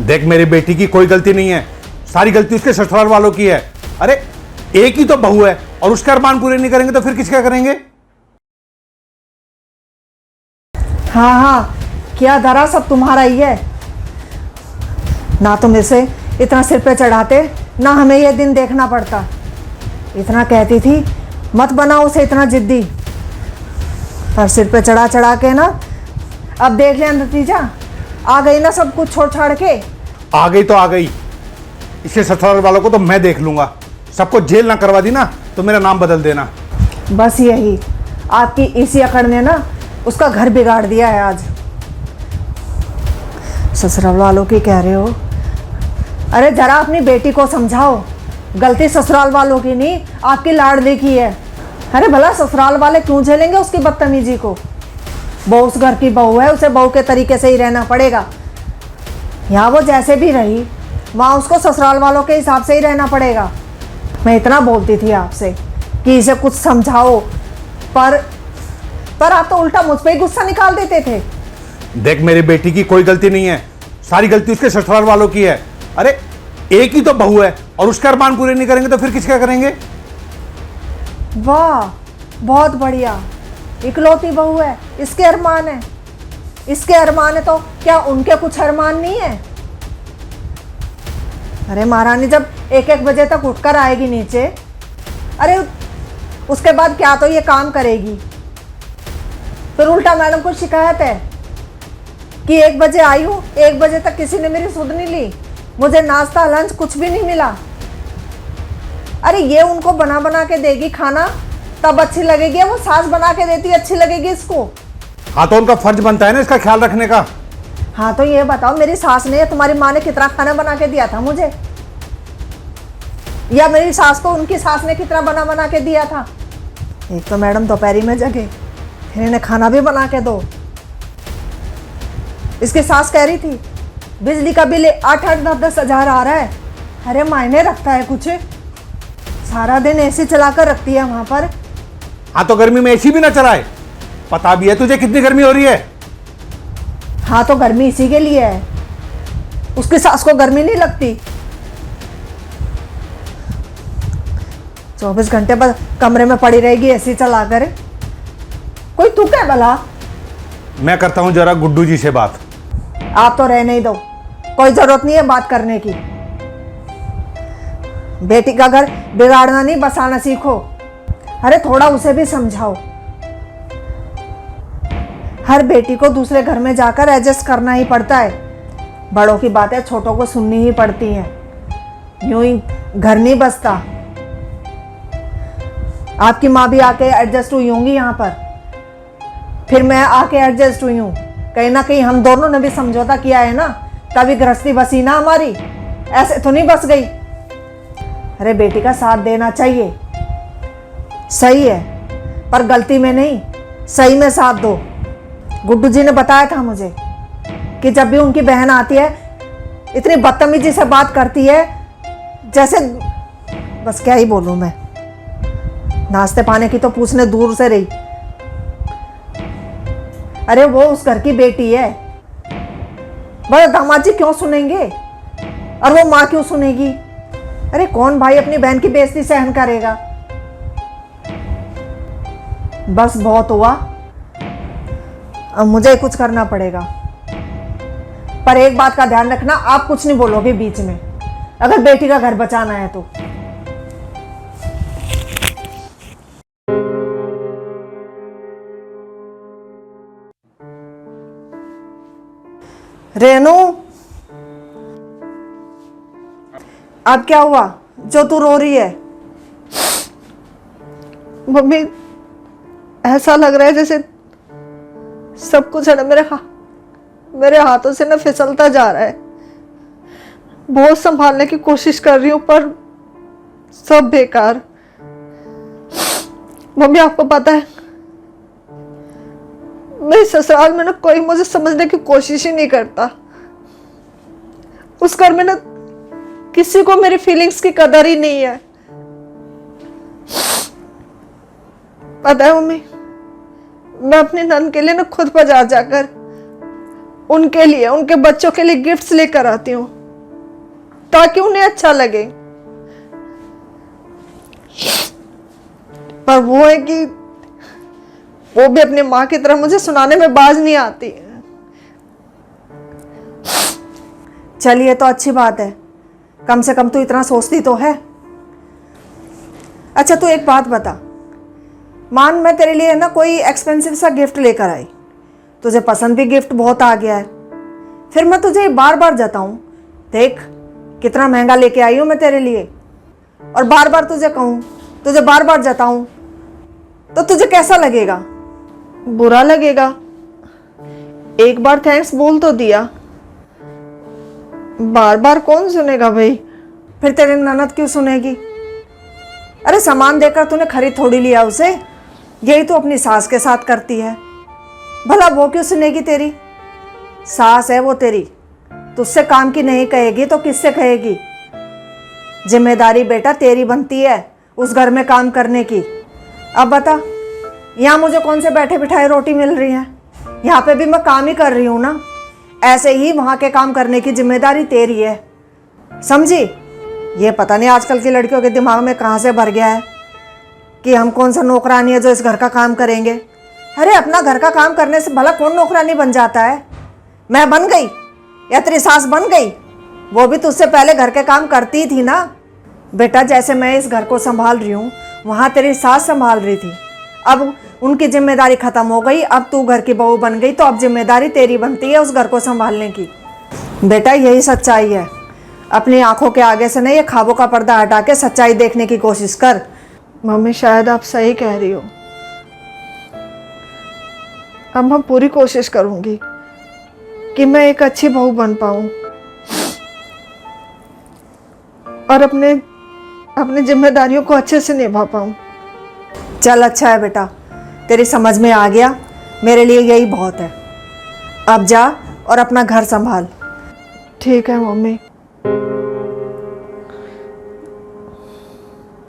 देख, मेरी बेटी की कोई गलती नहीं है, सारी गलती उसके ससुराल वालों की है। अरे एक ही तो बहू है और उसके अरमान पूरे नहीं करेंगे तो फिर किसका करेंगे? हाँ हाँ, क्या धरा सब तुम्हारा ही है। ना तुम इसे इतना सिर पे चढ़ाते, ना हमें यह दिन देखना पड़ता। इतना कहती थी मत बनाओ उसे इतना जिद्दी, पर सिर पे चढ़ा चढ़ा के ना अब देख लिया नतीजा। आ गई ना सब कुछ छोड़ छाड़ के। आ गई तो आ गई, इसके ससुराल वालों को तो मैं देख लूंगा। सबको जेल ना करवा दी ना तो मेरा नाम बदल देना। बस यही आपकी इसी अकड़ ने ना उसका घर बिगाड़ दिया है आज। ससुराल वालों की कह रहे हो? अरे जरा अपनी बेटी को समझाओ, गलती ससुराल वालों की नहीं, आपकी लाडली की है। अरे भला ससुराल वाले क्यों झेलेंगे उसकी बदतमीजी को? बहू उस घर की बहू है, उसे बहू के तरीके से ही रहना पड़ेगा। यहाँ वो जैसे भी रही वहाँ उसको ससुराल वालों के हिसाब से ही रहना पड़ेगा। मैं इतना बोलती थी आपसे कि इसे कुछ समझाओ, पर आप तो उल्टा मुझ पे ही गुस्सा निकाल देते थे। देख, मेरी बेटी की कोई गलती नहीं है, सारी गलती उसके ससुराल वालों की है। अरे एक ही तो बहू है और उसके अरमान पूरे नहीं करेंगे तो फिर किसका करेंगे? वाह, बहुत बढ़िया। इकलौती बहू है, इसके अरमान है। इसके अरमान है तो क्या उनके कुछ अरमान नहीं है? अरे महारानी जब 1-1 बजे तक उठकर आएगी नीचे, अरे उसके बाद क्या तो ये काम करेगी, फिर उल्टा मैडम को शिकायत है कि 1 बजे आई हूँ, 1 बजे तक किसी ने मेरी सुध नहीं ली, मुझे नाश्ता लंच कुछ भी नहीं मिला। अरे ये उनको बना बना के देगी खाना तब अच्छी लगेगी, वो सास बना के देती अच्छी लगेगी इसको? हाँ तो उनका फर्ज बनता है ना इसका ख्याल रखने का। हाँ तो ये बताओ, मेरी सास ने या तुम्हारी माँ ने कितना खाना बना के दिया था मुझे, या मेरी सास को उनकी सास ने कितना बना बना के दिया था? एक तो मैडम दोपहरी में जगे, फिर इन्हें खाना भी बना के दो। इसकी सास कह रही थी बिजली का बिल 8-8, 10-10 हजार आ रहा है। अरे मायने रखता है कुछ? सारा दिन एसी चलाकर रखती है वहां पर। हाँ तो गर्मी में एसी भी ना चलाए, पता भी है तुझे कितनी गर्मी हो रही है। हाँ तो गर्मी इसी के लिए है, उसकी सास को गर्मी नहीं लगती। 24 घंटे बस कमरे में पड़ी रहेगी एसी चलाकर। कोई तुक है भला? मैं करता हूं जरा गुड्डू जी से बात। आप तो रहने ही दो, कोई जरूरत नहीं है बात करने की। बेटी का घर बिगाड़ना नहीं बसाना सीखो। अरे थोड़ा उसे भी समझाओ, हर बेटी को दूसरे घर में जाकर एडजस्ट करना ही पड़ता है। बड़ों की बातें छोटों को सुननी ही पड़ती हैं, यूं ही घर नहीं बसता। आपकी माँ भी आके एडजस्ट हुई होंगी यहाँ पर, फिर मैं आके एडजस्ट हुई हूँ। कहीं ना कहीं हम दोनों ने भी समझौता किया है ना, तभी गृहस्थी बसी ना हमारी, ऐसे तो नहीं बस गई। अरे बेटी का साथ देना चाहिए, सही है, पर गलती में नहीं, सही में साथ दो। गुड्डू जी ने बताया था मुझे कि जब भी उनकी बहन आती है इतनी बदतमीजी से बात करती है जैसे, बस क्या ही बोलूं मैं। नाश्ते पाने की तो पूछने दूर से रही। अरे वो उस घर की बेटी है, बड़े दामाद जी क्यों सुनेंगे और वो माँ क्यों सुनेगी? अरे कौन भाई अपनी बहन की बेइज्जती सहन करेगा? बस बहुत हुआ, अब मुझे कुछ करना पड़ेगा। पर एक बात का ध्यान रखना, आप कुछ नहीं बोलोगे बीच में, अगर बेटी का घर बचाना है तो। रेनू, अब क्या हुआ जो तू रो रही है? मम्मी, ऐसा लग रहा है जैसे सब कुछ है ना मेरे हाथों से ना फिसलता जा रहा है। बहुत संभालने की कोशिश कर रही हूँ पर सब बेकार। मम्मी आपको पता है, मैं ससुराल में ना कोई मुझे समझने की कोशिश ही नहीं करता। उस घर में ना किसी को मेरी फीलिंग्स की कदर ही नहीं है। पता है मम्मी, मैं अपनी नन के लिए ना खुद बाजार जाकर उनके लिए, उनके बच्चों के लिए गिफ्ट्स लेकर आती हूँ ताकि उन्हें अच्छा लगे। पर वो है कि वो भी अपनी माँ की तरह मुझे सुनाने में बाज नहीं आती। चलिए तो अच्छी बात है, कम से कम तू इतना सोचती तो है। अच्छा तू एक बात बता, मान मैं तेरे लिए ना कोई एक्सपेंसिव सा गिफ्ट लेकर आई, तुझे पसंद भी गिफ्ट बहुत आ गया है, फिर मैं तुझे बार बार जताऊं, देख कितना महंगा लेके आई हूं मैं तेरे लिए, और बार बार तुझे कहूं, तुझे बार बार जताऊं, तो तुझे कैसा लगेगा? बुरा लगेगा। एक बार थैंक्स बोल तो दिया, बार बार कौन सुनेगा भाई? फिर तेरी ननद क्यों सुनेगी? अरे सामान देकर तूने खरीद थोड़ी लिया उसे, यही तो अपनी सास के साथ करती है, भला वो क्यों सुनेगी तेरी? सास है वो तेरी, तुझसे काम की नहीं कहेगी तो किससे कहेगी? जिम्मेदारी बेटा तेरी बनती है उस घर में काम करने की। अब बता, यहाँ मुझे कौन से बैठे बिठाए रोटी मिल रही है? यहाँ पे भी मैं काम ही कर रही हूँ ना, ऐसे ही वहाँ के काम करने की जिम्मेदारी तेरी है, समझी? ये पता नहीं आजकल की लड़कियों के दिमाग में कहाँ से भर गया है कि हम कौन सा नौकरानी है जो इस घर का काम करेंगे। अरे अपना घर का काम करने से भला कौन नौकरानी बन जाता है? मैं बन गई या तेरी सास बन गई? वो भी तुझसे पहले घर के काम करती थी ना बेटा। जैसे मैं इस घर को संभाल रही हूँ वहाँ तेरी सास संभाल रही थी, अब उनकी जिम्मेदारी खत्म हो गई, अब तू घर की बहू बन गई तो अब जिम्मेदारी तेरी बनती है उस घर को संभालने की। बेटा यही सच्चाई है, अपनी आंखों के आगे से नहीं ये ख्वाबों का पर्दा हटा के सच्चाई देखने की कोशिश कर। मम्मी शायद आप सही कह रही हो, अब मैं पूरी कोशिश करूंगी कि मैं एक अच्छी बहू बन पाऊं और अपनी जिम्मेदारियों को अच्छे से निभा पाऊं। चल अच्छा है बेटा, तेरी समझ में आ गया, मेरे लिए यही बहुत है। अब जा और अपना घर संभाल। ठीक है मम्मी।